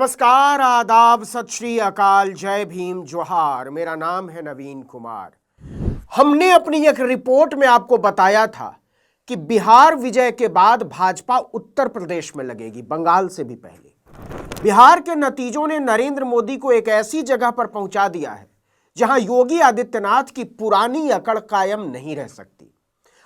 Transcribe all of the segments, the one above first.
नमस्कार, आदाब, सत श्री अकाल, जय भीम, जोहार। मेरा नाम है नवीन कुमार। हमने अपनी एक रिपोर्ट में आपको बताया था कि बिहार विजय के बाद भाजपा उत्तर प्रदेश में लगेगी, बंगाल से भी पहले। बिहार के नतीजों ने नरेंद्र मोदी को एक ऐसी जगह पर पहुंचा दिया है जहां योगी आदित्यनाथ की पुरानी अकड़ कायम नहीं रह सकती।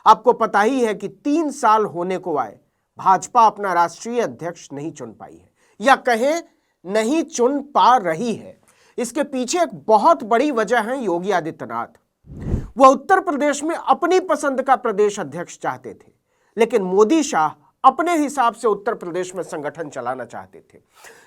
आपको पता ही है कि 3 साल होने को आए, भाजपा अपना राष्ट्रीय अध्यक्ष नहीं चुन पाई है, या कहें नहीं चुन पा रही है। इसके पीछे एक बहुत बड़ी वजह है योगी आदित्यनाथ। वह उत्तर प्रदेश में अपनी पसंद का प्रदेश अध्यक्ष चाहते थे, लेकिन मोदी शाह अपने हिसाब से उत्तर प्रदेश में संगठन चलाना चाहते थे।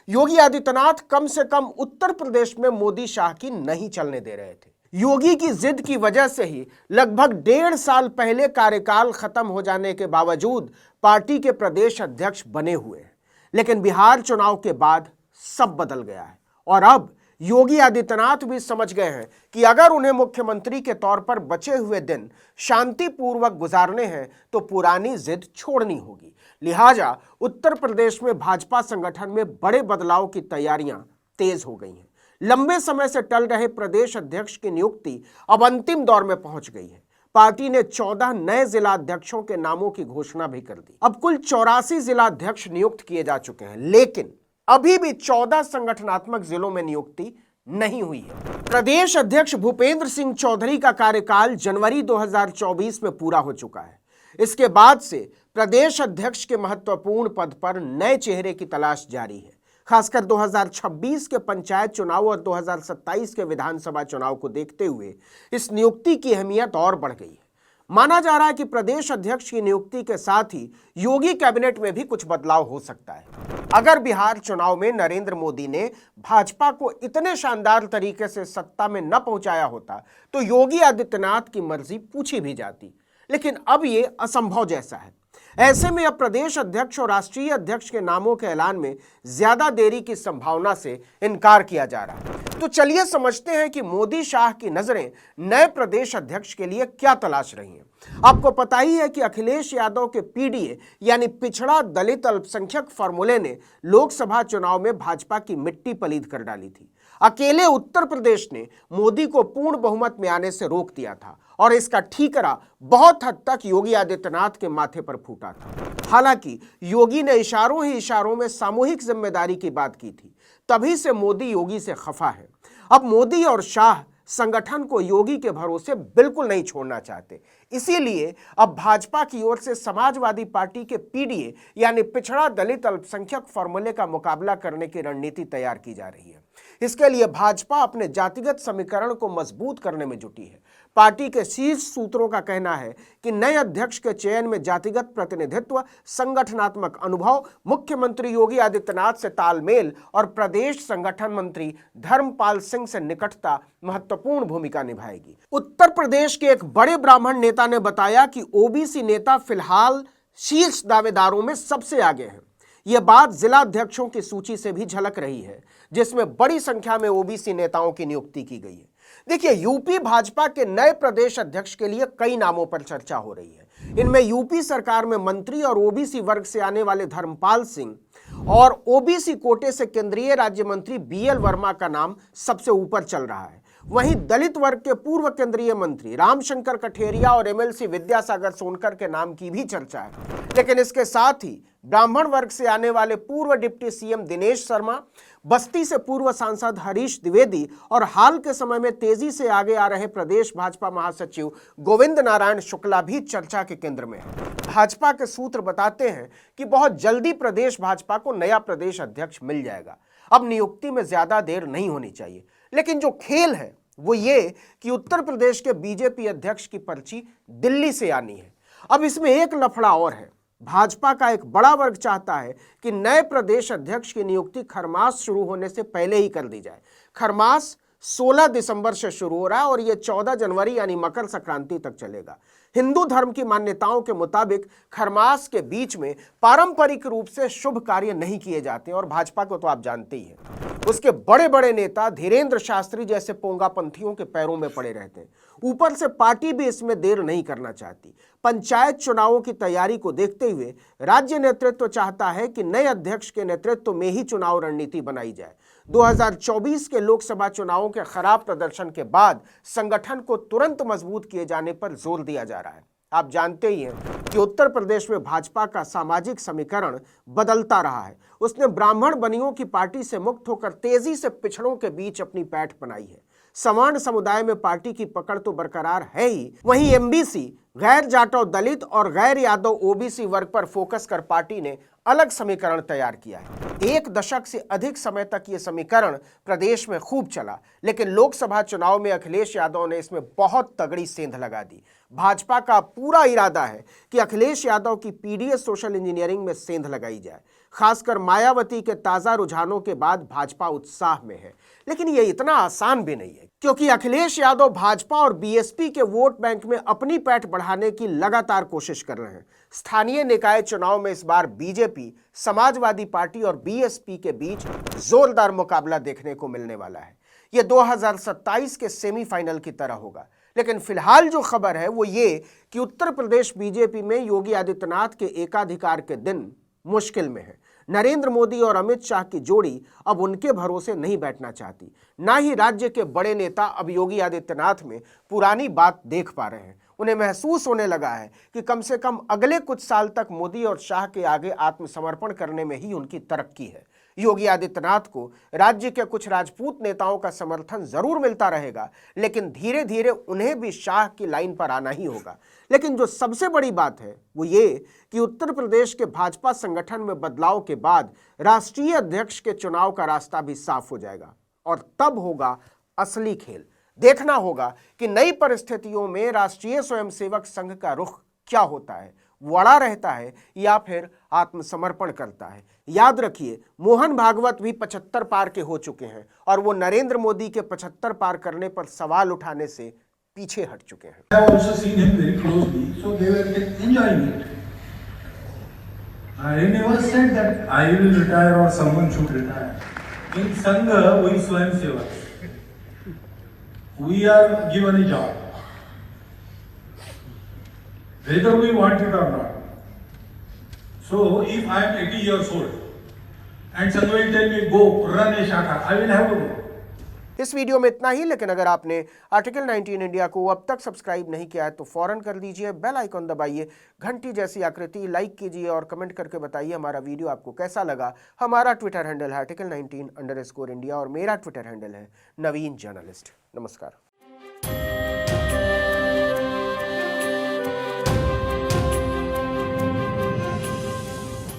योगी आदित्यनाथ कम से कम उत्तर प्रदेश में मोदी शाह की नहीं चलने दे रहे थे। योगी की जिद की वजह से ही लगभग 1.5 साल पहले कार्यकाल खत्म हो जाने के बावजूद पार्टी के प्रदेश अध्यक्ष बने हुए हैं। लेकिन बिहार चुनाव के बाद सब बदल गया है और अब योगी आदित्यनाथ भी समझ गए हैं कि अगर उन्हें मुख्यमंत्री के तौर पर बचे हुए दिन शांतिपूर्वक गुजारने हैं तो पुरानी जिद छोड़नी होगी। लिहाजा उत्तर प्रदेश में भाजपा संगठन में बड़े बदलाव की तैयारियां तेज हो गई हैं। लंबे समय से टल रहे प्रदेश अध्यक्ष की नियुक्ति अब अंतिम दौर में पहुंच गई है। पार्टी ने 14 नए जिला अध्यक्षों के नामों की घोषणा भी कर दी। अब कुल 84 जिला अध्यक्ष नियुक्त किए जा चुके हैं, लेकिन अभी भी 14 संगठनात्मक जिलों में नियुक्ति नहीं हुई है। प्रदेश अध्यक्ष भूपेंद्र सिंह चौधरी का कार्यकाल जनवरी 2024 में पूरा हो चुका है। इसके बाद से प्रदेश अध्यक्ष के महत्वपूर्ण पद पर नए चेहरे की तलाश जारी है। खासकर 2026 के पंचायत चुनाव और 2027 के विधानसभा चुनाव को देखते हुए इस नियुक्ति की अहमियत और बढ़ गई है। माना जा रहा है कि प्रदेश अध्यक्ष की नियुक्ति के साथ ही योगी कैबिनेट में भी कुछ बदलाव हो सकता है। अगर बिहार चुनाव में नरेंद्र मोदी ने भाजपा को इतने शानदार तरीके से सत्ता में न पहुंचाया होता तो योगी आदित्यनाथ की मर्जी पूछी भी जाती, लेकिन अब ये असंभव जैसा है। ऐसे में अब प्रदेश अध्यक्ष और राष्ट्रीय अध्यक्ष के नामों के ऐलान में ज्यादा देरी की संभावना से इनकार किया जा रहा है। तो चलिए समझते हैं कि मोदी शाह की नजरें नए प्रदेश अध्यक्ष के लिए क्या तलाश रही हैं। आपको पता ही है कि अखिलेश यादव के पीडीए यानी पिछड़ा दलित अल्पसंख्यक फॉर्मूले ने लोकसभा चुनाव में भाजपा की मिट्टी पलीद कर डाली थी। अकेले उत्तर प्रदेश ने मोदी को पूर्ण बहुमत में आने से रोक दिया था और इसका ठीकरा बहुत हद तक योगी आदित्यनाथ के माथे पर फूटा था। हालांकि योगी ने इशारों ही इशारों में सामूहिक जिम्मेदारी की बात की थी, तभी से मोदी योगी से खफा है। अब मोदी और शाह संगठन को योगी के भरोसे बिल्कुल नहीं छोड़ना चाहते। इसीलिए अब भाजपा की ओर से समाजवादी पार्टी के पीडीए यानी पिछड़ा दलित अल्पसंख्यक फॉर्मूले का मुकाबला करने की रणनीति तैयार की जा रही है। इसके लिए भाजपा अपने जातिगत समीकरण को मजबूत करने में जुटी है। पार्टी के शीर्ष सूत्रों का कहना है कि नए अध्यक्ष के चयन में जातिगत प्रतिनिधित्व, संगठनात्मक अनुभव, मुख्यमंत्री योगी आदित्यनाथ से तालमेल और प्रदेश संगठन मंत्री धर्मपाल सिंह से निकटता महत्वपूर्ण भूमिका निभाएगी। उत्तर प्रदेश के एक बड़े ब्राह्मण नेता ने बताया कि ओबीसी नेता फिलहाल शीर्ष दावेदारों में सबसे आगे हैं। यह बात जिला अध्यक्षों की सूची से भी झलक रही है, जिसमें बड़ी संख्या में ओबीसी नेताओं की नियुक्ति की गई है। देखिए, यूपी भाजपा के नए प्रदेश अध्यक्ष के लिए कई नामों पर चर्चा हो रही है। इनमें यूपी सरकार में मंत्री और ओबीसी वर्ग से आने वाले धर्मपाल सिंह और ओबीसी कोटे से केंद्रीय राज्य मंत्री बीएल वर्मा का नाम सबसे ऊपर चल रहा है। वहीं दलित वर्ग के पूर्व केंद्रीय मंत्री रामशंकर कठेरिया और एमएलसी विद्यासागर सोनकर के नाम की भी चर्चा है। लेकिन इसके साथ ही ब्राह्मण वर्ग से आने वाले पूर्व डिप्टी सीएम दिनेश शर्मा, बस्ती से पूर्व सांसद हरीश द्विवेदी और हाल के समय में तेजी से आगे आ रहे प्रदेश भाजपा महासचिव गोविंद नारायण शुक्ला भी चर्चा के केंद्र में है। भाजपा के सूत्र बताते हैं कि बहुत जल्दी प्रदेश भाजपा को नया प्रदेश अध्यक्ष मिल जाएगा। अब नियुक्ति में ज्यादा देर नहीं होनी चाहिए, लेकिन जो खेल है वो ये कि उत्तर प्रदेश के बीजेपी अध्यक्ष की पर्ची दिल्ली से आनी है। अब इसमें एक लफड़ा और है। भाजपा का एक बड़ा वर्ग चाहता है कि नए प्रदेश अध्यक्ष की नियुक्ति खरमास शुरू होने से पहले ही कर दी जाए। खरमास 16 दिसंबर से शुरू हो रहा है और यह 14 जनवरी यानी मकर संक्रांति तक चलेगा। हिंदू धर्म की मान्यताओं के मुताबिक खरमास के बीच में पारंपरिक रूप से शुभ कार्य नहीं किए जाते और भाजपा को तो आप जानते ही हैं। उसके बड़े बड़े नेता धीरेन्द्र शास्त्री जैसे पोंगापंथियों के पैरों में पड़े रहते हैं। ऊपर से पार्टी भी इसमें देर नहीं करना चाहती। पंचायत चुनावों की तैयारी को देखते हुए राज्य नेतृत्व चाहता है कि नए अध्यक्ष के नेतृत्व में ही चुनाव रणनीति बनाई जाए। 2024 के लोकसभा चुनावों के खराब प्रदर्शन के बाद संगठन को तुरंत मजबूत किए जाने पर जोर दिया जा रहा है। आप जानते ही हैं कि उत्तर प्रदेश में भाजपा का सामाजिक समीकरण बदलता रहा है। उसने ब्राह्मण बनियों की पार्टी से मुक्त होकर तेजी से पिछड़ों के बीच अपनी पैठ बनाई है। सवर्ण समुदाय में पार्टी की पकड़ तो बरकरार है ही, वहीं एमबीसी, गैर जाटव दलित और गैर यादव ओबीसी वर्ग पर फोकस कर पार्टी ने अलग समीकरण तैयार किया है। 1 दशक से अधिक समय तक यह समीकरण प्रदेश में खूब चला, लेकिन लोकसभा चुनाव में अखिलेश यादव ने इसमें बहुत तगड़ी सेंध लगा दी। भाजपा का पूरा इरादा है कि अखिलेश यादव की पीडीएस सोशल इंजीनियरिंग में सेंध लगाई जाए। खासकर मायावती के ताजा रुझानों के बाद भाजपा उत्साह में है, लेकिन यह इतना आसान भी नहीं है, क्योंकि अखिलेश यादव भाजपा और बीएसपी के वोट बैंक में अपनी पैठ बढ़ाने की लगातार कोशिश कर रहे हैं। स्थानीय निकाय चुनाव में इस बार बीजेपी, समाजवादी पार्टी और बीएसपी के बीच जोरदार मुकाबला देखने को मिलने वाला है। यह 2027 के सेमीफाइनल की तरह होगा। लेकिन फिलहाल जो खबर है वो ये कि उत्तर प्रदेश बीजेपी में योगी आदित्यनाथ के एकाधिकार के दिन मुश्किल में है। नरेंद्र मोदी और अमित शाह की जोड़ी अब उनके भरोसे नहीं बैठना चाहती। ना ही राज्य के बड़े नेता अब योगी आदित्यनाथ में पुरानी बात देख पा रहे हैं। उन्हें महसूस होने लगा है कि कम से कम अगले कुछ साल तक मोदी और शाह के आगे आत्मसमर्पण करने में ही उनकी तरक्की है। योगी आदित्यनाथ को राज्य के कुछ राजपूत नेताओं का समर्थन जरूर मिलता रहेगा, लेकिन धीरे धीरे उन्हें भी शाह की लाइन पर आना ही होगा। लेकिन जो सबसे बड़ी बात है वो ये कि उत्तर प्रदेश के भाजपा संगठन में बदलाव के बाद राष्ट्रीय अध्यक्ष के चुनाव का रास्ता भी साफ हो जाएगा, और तब होगा असली खेल। देखना होगा कि नई परिस्थितियों में राष्ट्रीय स्वयंसेवक संघ का रुख क्या होता है, वड़ा रहता है या फिर आत्मसमर्पण करता है। याद रखिए, मोहन भागवत भी 75 पार के हो चुके हैं और वो नरेंद्र मोदी के 75 पार करने पर सवाल उठाने से पीछे हट चुके हैं। I have also seen him very closely, so they were enjoying it. I never said that I will retire or someone should retire. In Sangha, we Swayamsevak. We are given a job, whether we want it or not. So, if I am 80 years old and Sangha will tell me go run a shaka, I will have to go. इस video में इतना ही, लेकिन अगर आपने article 19 India को अब तक subscribe नहीं किया है तो फौरन कर दीजिए, बेल आइकॉन दबाइए, घंटी जैसी आकृति लाइक कीजिए और कमेंट करके बताइए हमारा वीडियो आपको कैसा लगा। हमारा ट्विटर हैंडल है article19_India और मेरा ट्विटर हैंडल है नवीन जर्नलिस्ट। नमस्कार।